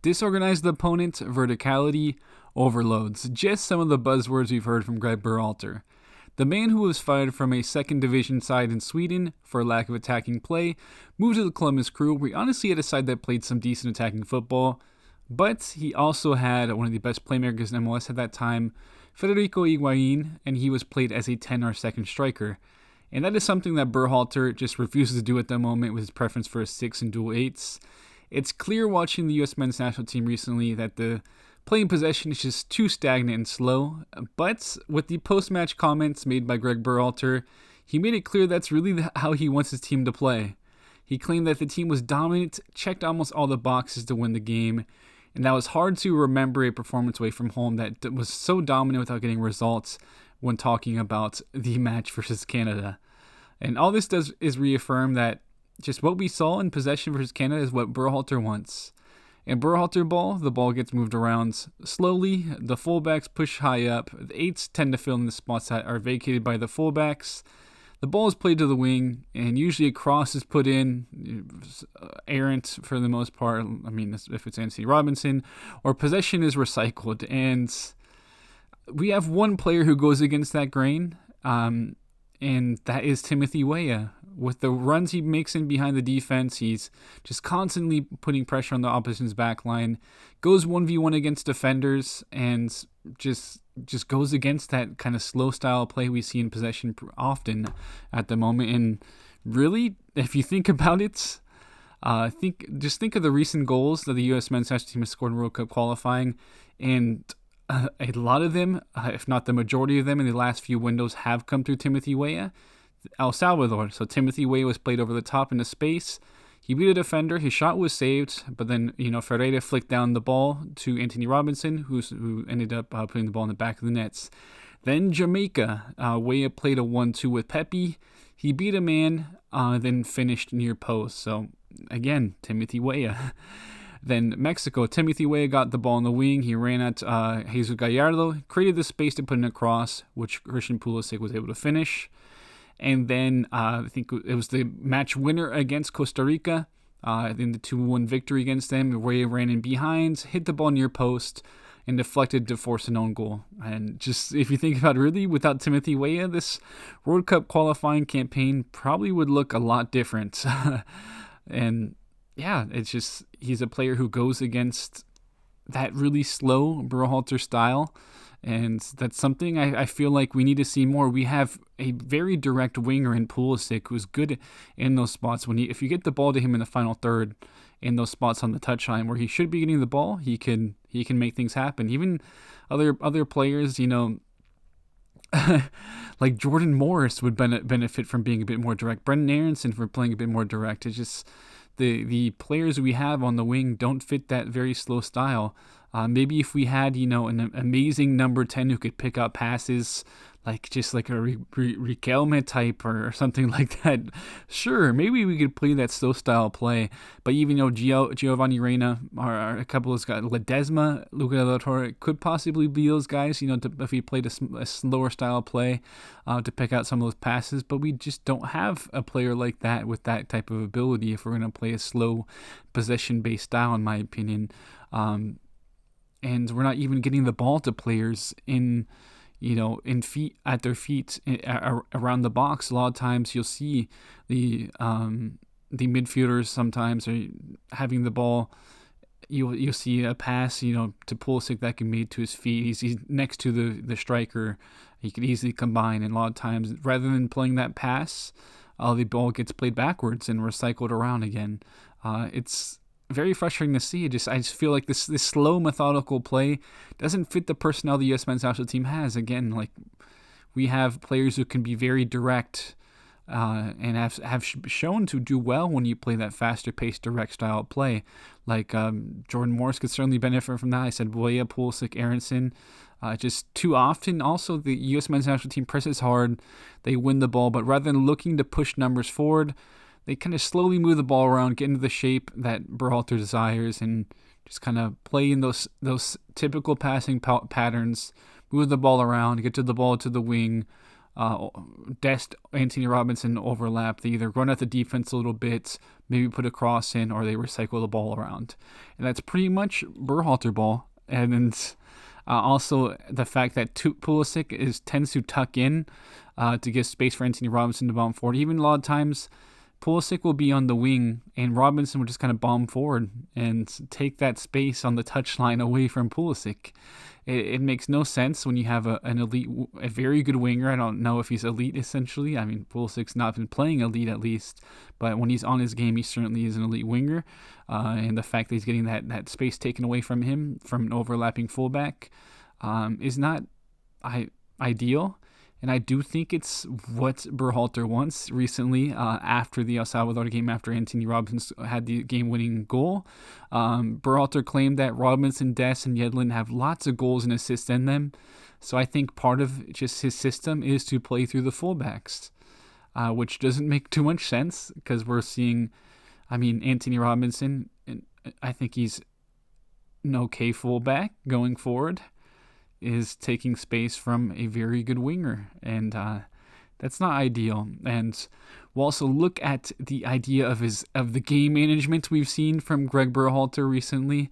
disorganize the opponent, verticality, overloads. Just some of the buzzwords we've heard from Gregg Berhalter. The man who was fired from a second division side in Sweden for lack of attacking play moved to the Columbus Crew, where he honestly had a side that played some decent attacking football, but he also had one of the best playmakers in MLS at that time, Federico Higuain, and he was played as a 10 or second striker. And that is something that Berhalter just refuses to do at the moment with his preference for a 6 and dual 8s. It's clear watching the U.S. men's national team recently that the play in possession is just too stagnant and slow, but with the post-match comments made by Gregg Berhalter, he made it clear that's really how he wants his team to play. He claimed that the team was dominant, checked almost all the boxes to win the game, and that was hard to remember a performance away from home that was so dominant without getting results when talking about the match versus Canada. And all this does is reaffirm that just what we saw in possession versus Canada is what Berhalter wants. In Berhalter ball, the ball gets moved around slowly, the fullbacks push high up, the 8s tend to fill in the spots that are vacated by the fullbacks. The ball is played to the wing, and usually a cross is put in, errant for the most part. I mean, if it's Anthony Robinson, or possession is recycled. And we have one player who goes against that grain, and that is Timothy Weah. With the runs he makes in behind the defense, he's just constantly putting pressure on the opposition's back line, goes 1v1 against defenders, and just goes against that kind of slow style play we see in possession often at the moment. And really, if you think about it, think of the recent goals that the U.S. men's national team has scored in World Cup qualifying, and a lot of them, if not the majority of them in the last few windows, have come through Timothy Weah. El Salvador. So Timothy Weah was played over the top into space. He beat a defender. His shot was saved, but then Ferreira flicked down the ball to Anthony Robinson, who ended up putting the ball in the back of the nets. Then Jamaica. Weah played a 1-2 with Pepe. He beat a man, then finished near post. So again, Timothy Weah. Then Mexico. Timothy Weah got the ball in the wing. He ran at Jesus Gallardo, created the space to put in a cross, which Christian Pulisic was able to finish. And then I think it was the match winner against Costa Rica in the 2-1 victory against them. Weah ran in behind, hit the ball near post, and deflected to force an own goal. And just if you think about it, really, without Timothy Weah, this World Cup qualifying campaign probably would look a lot different. And yeah, it's just he's a player who goes against that really slow Berhalter style. And that's something I feel like we need to see more. We have a very direct winger in Pulisic who's good in those spots. If you get the ball to him in the final third, in those spots on the touchline where he should be getting the ball, he can make things happen. Even other players, like Jordan Morris would benefit from being a bit more direct. Brendan Aronson for playing a bit more direct. It's just the players we have on the wing don't fit that very slow style. Maybe if we had, an amazing number 10 who could pick up passes, like a Riquelme type or something like that, sure, maybe we could play that slow style play. But even, Giovanni Reina or a couple of those guys, Ledesma, Luca Del Torre, could possibly be those guys, if we played a slower style play to pick out some of those passes. But we just don't have a player like that with that type of ability if we're going to play a slow possession-based style, in my opinion. And we're not even getting the ball to players in at their feet around the box. A lot of times you'll see the midfielders sometimes are having the ball. You'll see a pass, to Pulisic that can be made to his feet. He's next to the striker. He could easily combine, and a lot of times, rather than playing that pass, the ball gets played backwards and recycled around again. It's very frustrating to see. I just feel like this slow, methodical play doesn't fit the personnel the U.S. men's national team has. Again, we have players who can be very direct and have shown to do well when you play that faster paced, direct style play. Jordan Morris could certainly benefit from that. I said Weah, Pulisic, Aronson. Just too often, also, the U.S. men's national team presses hard. They win the ball, but rather than looking to push numbers forward, they kind of slowly move the ball around, get into the shape that Berhalter desires, and just kind of play in those typical passing patterns, move the ball around, get to the ball to the wing, Dest, Anthony Robinson overlap. They either run at the defense a little bit, maybe put a cross in, or they recycle the ball around. And that's pretty much Berhalter ball. And then also the fact that Pulisic tends to tuck in to give space for Anthony Robinson to bomb forward. Even a lot of times, Pulisic will be on the wing, and Robinson will just kind of bomb forward and take that space on the touchline away from Pulisic. It makes no sense when you have an elite, a very good winger. I don't know if he's elite, essentially. I mean, Pulisic's not been playing elite, at least. But when he's on his game, he certainly is an elite winger. And the fact that he's getting that space taken away from him from an overlapping fullback is not ideal. And I do think it's what Berhalter wants. Recently, after the El Salvador game, after Anthony Robinson had the game-winning goal, Berhalter claimed that Robinson, Dest, and Yedlin have lots of goals and assists in them. So I think part of just his system is to play through the fullbacks, which doesn't make too much sense because we're seeing, Anthony Robinson, I think he's an okay fullback going forward, is taking space from a very good winger, and that's not ideal. And we'll also look at the idea of the game management we've seen from Gregg Berhalter recently.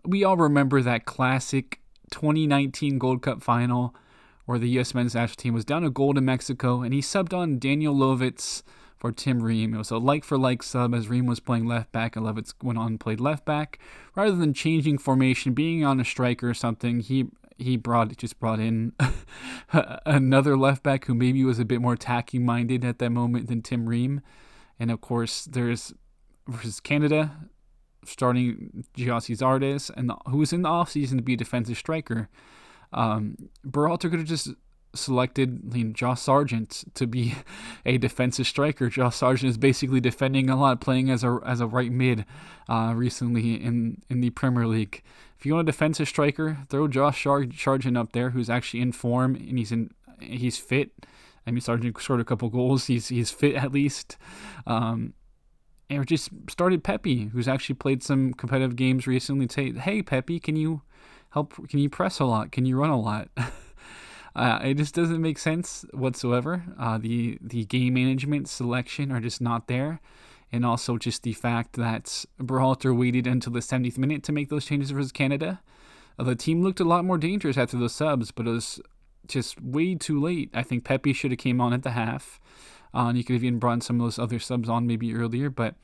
We all remember that classic 2019 Gold Cup final where the U.S. men's national team was down a goal to Mexico, and he subbed on Daniel Lovitz for Tim Ream. It was a like-for-like sub as Ream was playing left back and Lovitz went on and played left back. Rather than changing formation, being on a striker or something, he just brought in another left back who maybe was a bit more attacking minded at that moment than Tim Ream. And of course, there's versus Canada starting Giassi Zardes, and who was in the offseason to be a defensive striker. Berhalter could have just selected Josh Sargent to be a defensive striker. Josh Sargent is basically defending a lot, playing as a right mid recently in the Premier League. If you want a defensive striker, throw Josh Sargent up there, who's actually in form and he's fit. Sargent scored a couple goals. He's fit at least. And we just started Pepe, who's actually played some competitive games recently. Say, hey Pepe, can you press a lot? Can you run a lot? It just doesn't make sense whatsoever. The game management selection are just not there. And also just the fact that Berhalter waited until the 70th minute to make those changes versus Canada. The team looked a lot more dangerous after those subs, but it was just way too late. I think Pepe should have came on at the half. And you could have even brought some of those other subs on maybe earlier, but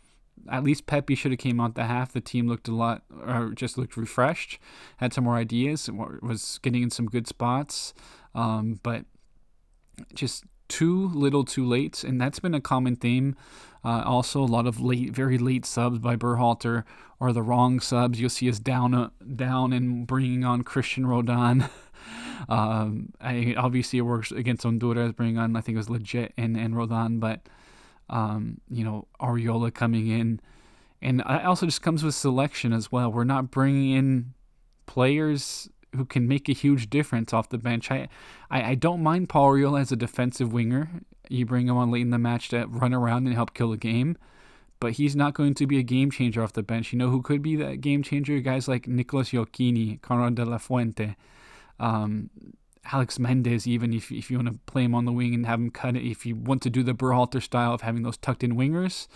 at least Pepe should have came on at the half. The team looked looked refreshed, had some more ideas, was getting in some good spots. But just too little too late, and that's been a common theme. Also a lot of very late subs by Berhalter, or the wrong subs. You'll see us down and bringing on Christian Roldan. Obviously it works against Honduras, bringing on, I think it was Legit and Roldan, but Ariola coming in, and it also just comes with selection as well. We're not bringing in players who can make a huge difference off the bench. I don't mind Paul Ariola as a defensive winger. You bring him on late in the match to run around and help kill a game, but he's not going to be a game changer off the bench. You know who could be that game changer? Guys like Nicolas Joachini, Conrad de la Fuente, Alex Mendez, even if you want to play him on the wing and have him cut it. If you want to do the Berhalter style of having those tucked in wingers,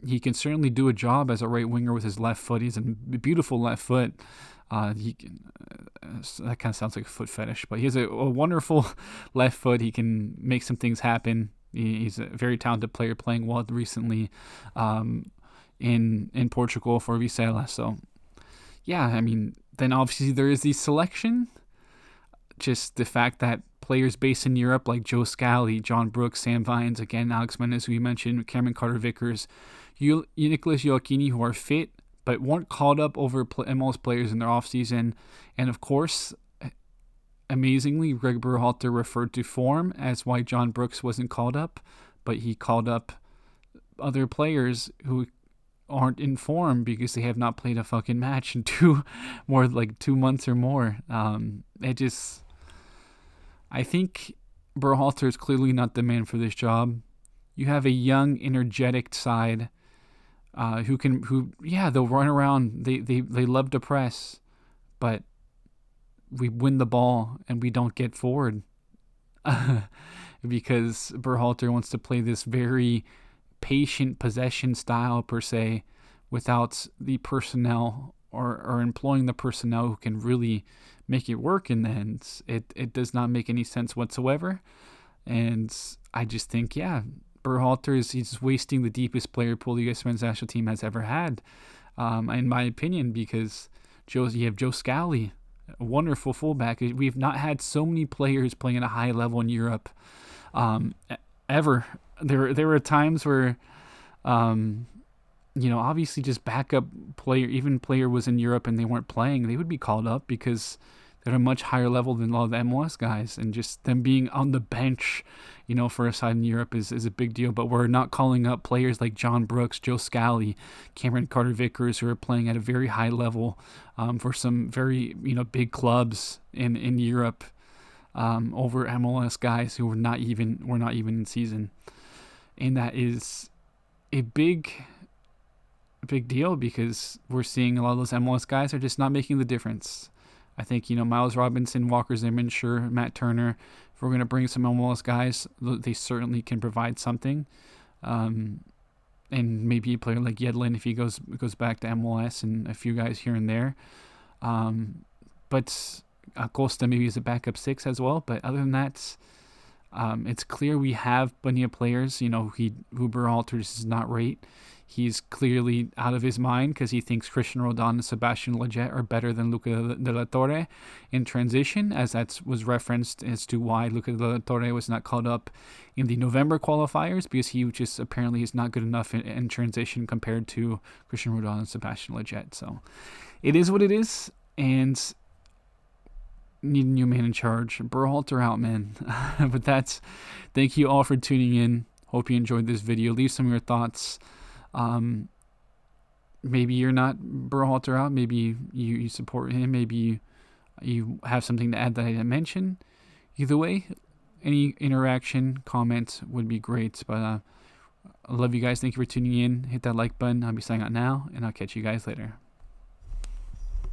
he can certainly do a job as a right winger with his left foot. He's a beautiful left foot. That kind of sounds like a foot fetish, but he has a wonderful left foot. He can make some things happen. He's a very talented player, playing well recently in Portugal for Vizela. So, yeah, then obviously there is the selection. Just the fact that players based in Europe like Joe Scally, John Brooks, Sam Vines, again, Alex Mendes, who you mentioned, Cameron Carter-Vickers, Nicolas Joachini, who are fit, but weren't called up over MLS players in their offseason. And of course, amazingly, Gregg Berhalter referred to form as why John Brooks wasn't called up, but he called up other players who aren't in form because they have not played a fucking match in 2 months or more. I think Berhalter is clearly not the man for this job. You have a young, energetic side they'll run around. They love to press, but we win the ball and we don't get forward. because Berhalter wants to play this very patient possession style per se, without the personnel or employing the personnel who can really make it work in the end. It does not make any sense whatsoever. And I just think, yeah, Berhalter he's wasting the deepest player pool the U.S. men's national team has ever had, in my opinion, because you have Joe Scally, a wonderful fullback. We've not had so many players playing at a high level in Europe ever. There were times where, obviously just backup player was in Europe and they weren't playing, they would be called up because they're at a much higher level than a lot of the MLS guys, and just them being on the bench, for a side in Europe is a big deal. But we're not calling up players like John Brooks, Joe Scally, Cameron Carter-Vickers, who are playing at a very high level for some very big clubs in Europe, over MLS guys who were not even in season, and that is a big deal because we're seeing a lot of those MLS guys are just not making the difference. I think, Miles Robinson, Walker Zimmerman, sure, Matt Turner, if we're going to bring some MLS guys, they certainly can provide something. And maybe a player like Yedlin if he goes back to MLS, and a few guys here and there. But Acosta maybe is a backup 6 as well. But other than that, it's clear we have plenty of players, who Berhalter does not rate. He's clearly out of his mind because he thinks Cristian Roldan and Sebastian Lletget are better than Luca de la Torre in transition, as that was referenced as to why Luca de la Torre was not called up in the November qualifiers, because he just apparently is not good enough in transition compared to Cristian Roldan and Sebastian Lletget. So it is what it is, and need a new man in charge. Berhalter out, man. But thank you all for tuning in. Hope you enjoyed this video. Leave some of your thoughts. Maybe you're not Berhalter out. Maybe you support him. Maybe you have something to add that I didn't mention. Either way, any interaction, comments would be great. But I love you guys. Thank you for tuning in. Hit that like button. I'll be signing out now, and I'll catch you guys later.